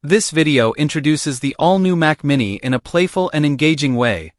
This video introduces the all-new Mac Mini in a playful and engaging way,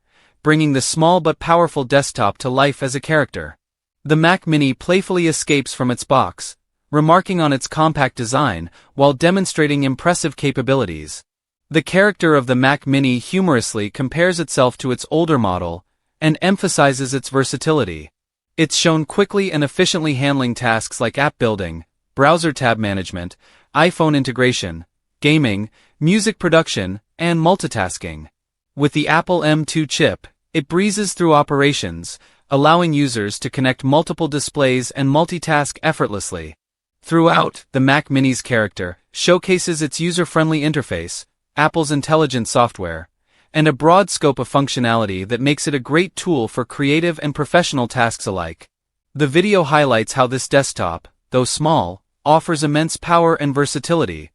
bringing the small but powerful desktop to life as a character. The Mac Mini playfully escapes from its box, remarking on its compact design while demonstrating impressive capabilities. The character of the Mac Mini humorously compares itself to its older model and emphasizes its versatility. It's shown quickly and efficiently handling tasks like app building, browser tab management, iPhone integration, gaming, music production, and multitasking. With the Apple M2 chip, it breezes through operations, allowing users to connect multiple displays and multitask effortlessly. Throughout, the Mac Mini's character showcases its user-friendly interface, Apple's intelligent software, and a broad scope of functionality that makes it a great tool for creative and professional tasks alike. The video highlights how this desktop, though small, offers immense power and versatility,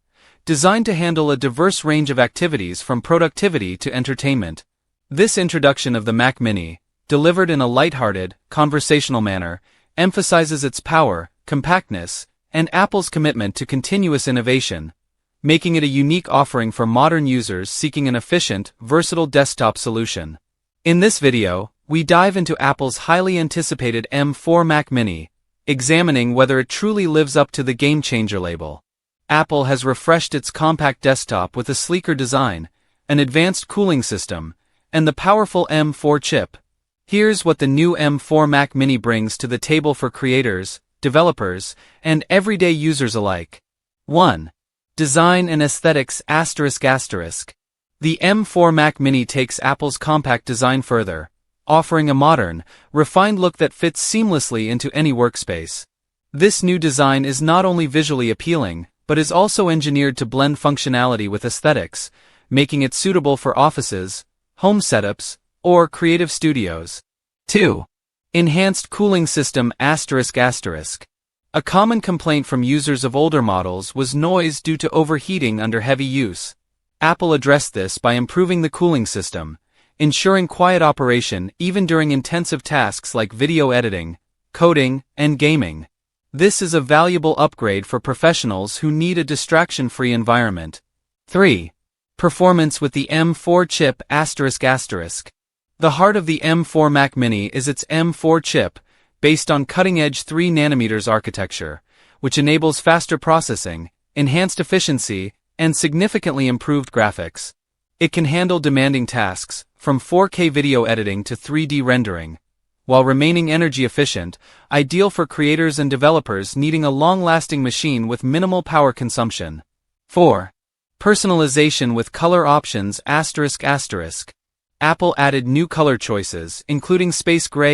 designed to handle a diverse range of activities from productivity to entertainment. This introduction of the Mac Mini, delivered in a lighthearted, conversational manner, emphasizes its power, compactness, and Apple's commitment to continuous innovation, making it a unique offering for modern users seeking an efficient, versatile desktop solution. In this video, we dive into Apple's highly anticipated M4 Mac Mini, examining whether it truly lives up to the game-changer label. Apple has refreshed its compact desktop with a sleeker design, an advanced cooling system, and the powerful M4 chip. Here's what the new M4 Mac Mini brings to the table for creators, developers, and everyday users alike. 1. Design and aesthetics ***. The M4 Mac Mini takes Apple's compact design further, offering a modern, refined look that fits seamlessly into any workspace. This new design is not only visually appealing, but is also engineered to blend functionality with aesthetics, making it suitable for offices, home setups, or creative studios. 2. Enhanced cooling system ***. A common complaint from users of older models was noise due to overheating under heavy use. Apple addressed this by improving the cooling system, ensuring quiet operation even during intensive tasks like video editing, coding, and gaming. This is a valuable upgrade for professionals who need a distraction-free environment. 3. Performance with the M4 chip ***. The heart of the M4 Mac Mini is its M4 chip, based on cutting-edge 3nm architecture, which enables faster processing, enhanced efficiency, and significantly improved graphics. It can handle demanding tasks, from 4K video editing to 3D rendering, while remaining energy efficient, ideal for creators and developers needing a long-lasting machine with minimal power consumption. 4. Personalization with color options ***. Apple added new color choices, including space gray